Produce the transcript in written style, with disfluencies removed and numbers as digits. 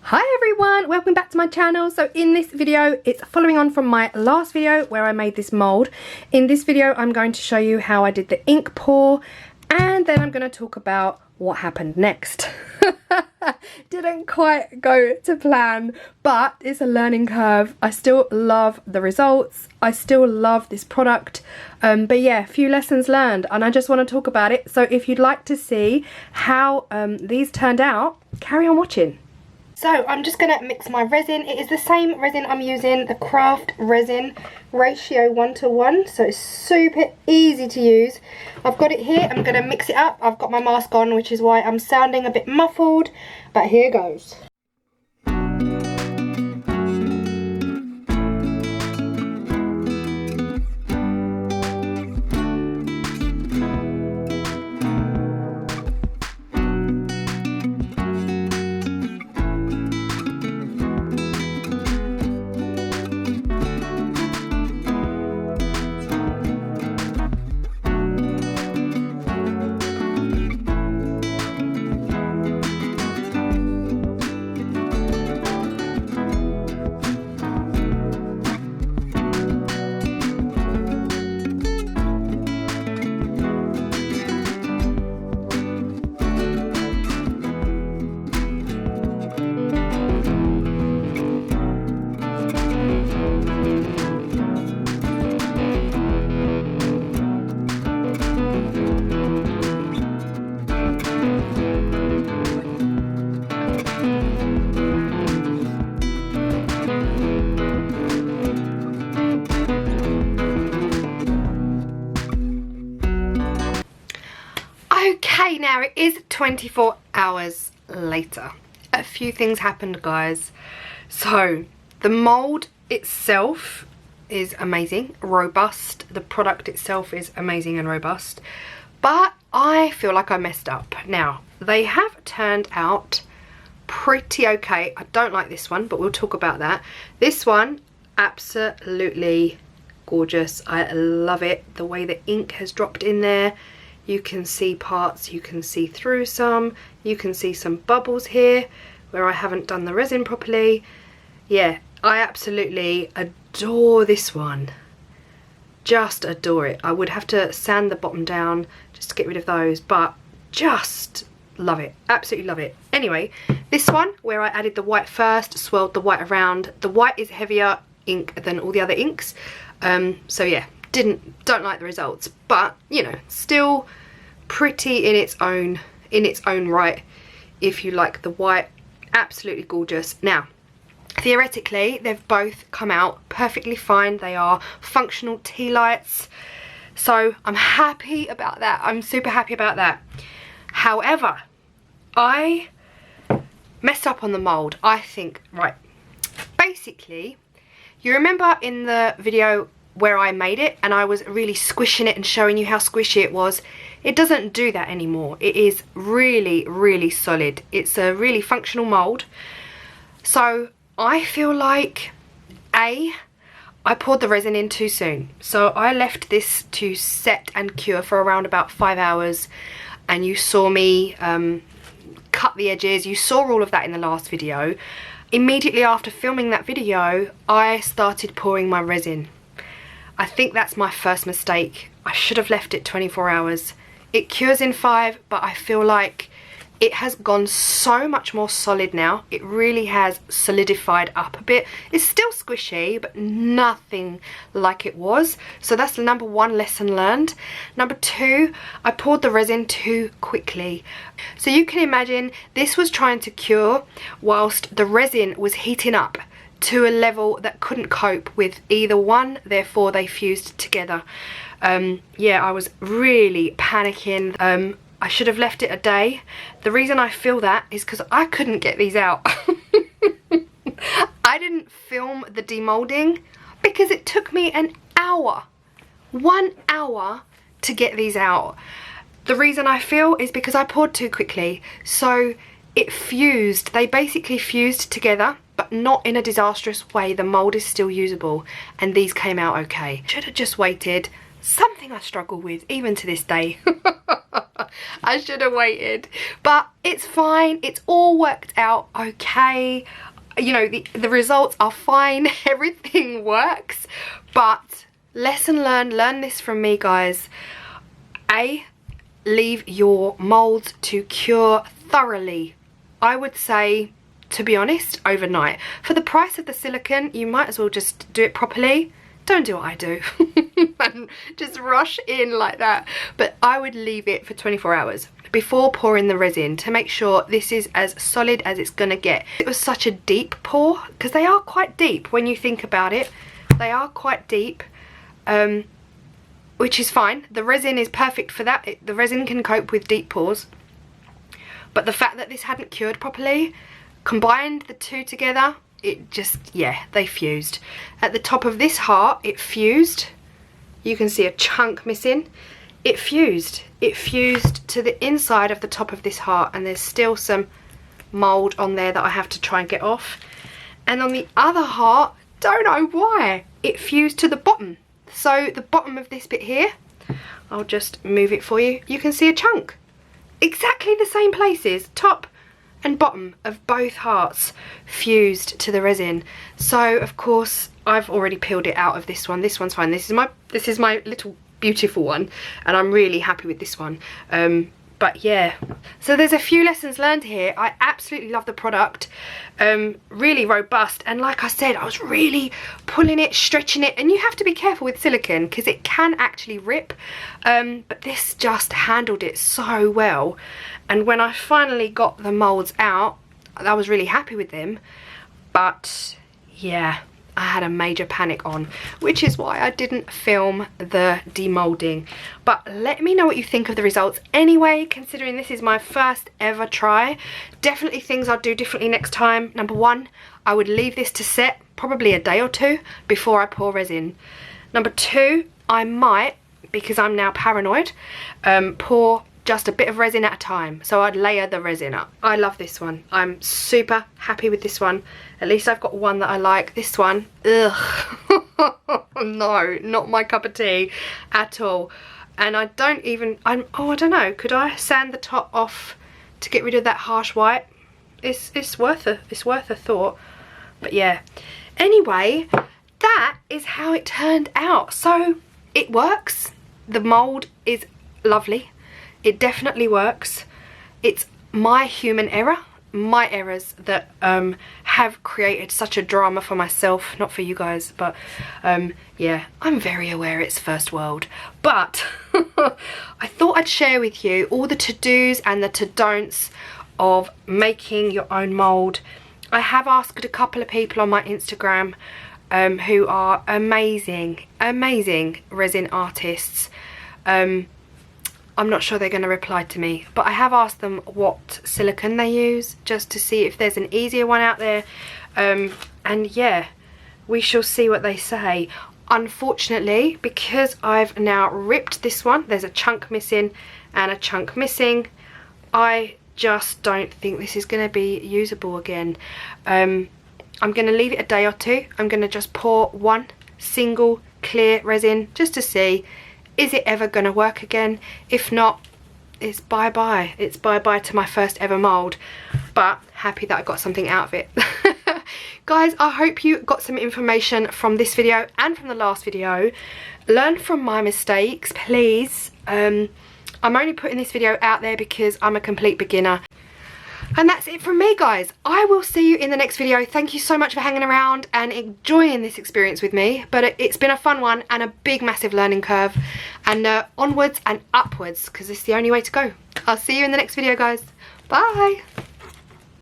Hi everyone, welcome back to my channel. So in this video, it's following on from my last video where I made this mold. In this video, I'm going to show you how I did the ink pour, and then I'm going to talk about what happened next. Didn't quite go to plan, but it's a learning curve. I still love the results. I still love this product. But yeah, a few lessons learned, and I just want to talk about it. So if you'd like to see how these turned out, carry on watching. So I'm just going to mix my resin. It is the same resin I'm using, the craft resin, ratio 1:1, so it's super easy to use. I've got it here, I'm going to mix it up. I've got my mask on, which is why I'm sounding a bit muffled, but here goes. Okay, now it is 24 hours later. A few things happened, guys. So the mold itself is amazing, robust. The product itself is amazing and robust, but I feel like I messed up. Now they have turned out pretty okay. I don't like this one, but we'll talk about that. This one, absolutely gorgeous. I love it. The way the ink has dropped in there. You can see parts, you can see through some, you can see some bubbles here where I haven't done the resin properly. Yeah, I absolutely adore this one. Just adore it. I would have to sand the bottom down just to get rid of those, but just love it. Absolutely love it. Anyway, this one where I added the white first, swirled the white around. The white is heavier ink than all the other inks. So yeah. Don't like the results, but you know, still pretty in its own right. If you like the white, absolutely gorgeous. Now theoretically they've both come out perfectly fine. They are functional tea lights, so I'm happy about that. I'm super happy about that. However, I messed up on the mold, I think. Right, basically, you remember in the video where I made it and I was really squishing it and showing you how squishy it was? It doesn't do that anymore. It is really, really solid. It's a really functional mold. So I feel like I poured the resin in too soon. So I left this to set and cure for around about 5 hours, and you saw me cut the edges. You saw all of that in the last video. Immediately after filming that video, I started pouring my resin. I think that's my first mistake. I should have left it 24 hours. It cures in 5, but I feel like it has gone so much more solid now. It really has solidified up a bit. It's still squishy, but nothing like it was. So that's the number one lesson learned. Number 2, I poured the resin too quickly. So you can imagine this was trying to cure whilst the resin was heating up to a level that couldn't cope with either one, therefore they fused together. Yeah, I was really panicking. I should have left it a day. The reason I feel that is because I couldn't get these out. I didn't film the demolding because it took me an hour, 1 hour to get these out. The reason I feel is because I poured too quickly, so it fused. They basically fused together, but not in a disastrous way. The mold is still usable, and these came out okay. Should have just waited. Something I struggle with even to this day. I should have waited, but it's fine. It's all worked out okay. You know, the results are fine. Everything works, but lesson learned. Learn this from me, guys. Leave your molds to cure thoroughly. I would say, to be honest, overnight. For the price of the silicone, you might as well just do it properly. Don't do what I do and just rush in like that. But I would leave it for 24 hours before pouring the resin to make sure this is as solid as it's gonna get. It was such a deep pour, because they are quite deep when you think about it. They are quite deep, which is fine. The resin is perfect for that. The resin can cope with deep pours. But the fact that this hadn't cured properly, combined the two together, it just, yeah, they fused. At the top of this heart, it fused. You can see a chunk missing. It fused. It fused to the inside of the top of this heart, and there's still some mould on there that I have to try and get off. And on the other heart, don't know why, it fused to the bottom. So the bottom of this bit here, I'll just move it for you. You can see a chunk. Exactly the same places, top and bottom of both hearts fused to the resin. So of course I've already peeled it out of this one. This one's fine. This is my little beautiful one, and I'm really happy with this one. But yeah, so there's a few lessons learned here. I absolutely love the product. Really robust, and like I said, I was really pulling it, stretching it, and you have to be careful with silicone because it can actually rip, but this just handled it so well. And when I finally got the molds out, I was really happy with them. But yeah, I had a major panic on, which is why I didn't film the demolding. But let me know what you think of the results anyway, considering this is my first ever try. Definitely things I'll do differently next time. Number one, I would leave this to set probably a day or two before I pour resin. Number two, I might, because I'm now paranoid, pour just a bit of resin at a time. So I'd layer the resin up. I love this one. I'm super happy with this one. At least I've got one that I like. This one, ugh. No, not my cup of tea at all. And I don't even, I don't know, could I sand the top off to get rid of that harsh white? It's worth a thought. But yeah. Anyway, that is how it turned out. So it works. The mold is lovely. It definitely works. It's my human error, my errors that have created such a drama for myself, not for you guys, but yeah, I'm very aware it's first world. But I thought I'd share with you all the to-dos and the to-don'ts of making your own mould. I have asked a couple of people on my Instagram who are amazing resin artists. I'm not sure they're going to reply to me, but I have asked them what silicone they use, just to see if there's an easier one out there. And yeah, we shall see what they say. Unfortunately, because I've now ripped this one, there's a chunk missing and a chunk missing, I just don't think this is going to be usable again. I'm going to leave it a day or two. I'm going to just pour one single clear resin just to see, is it ever going to work again? If not, it's bye-bye. It's bye-bye to my first ever mould. But happy that I got something out of it. Guys, I hope you got some information from this video and from the last video. Learn from my mistakes, please. I'm only putting this video out there because I'm a complete beginner. And that's it from me, guys. I will see you in the next video. Thank you so much for hanging around and enjoying this experience with me. But it's been a fun one and a big, massive learning curve. And onwards and upwards, because it's the only way to go. I'll see you in the next video, guys. Bye.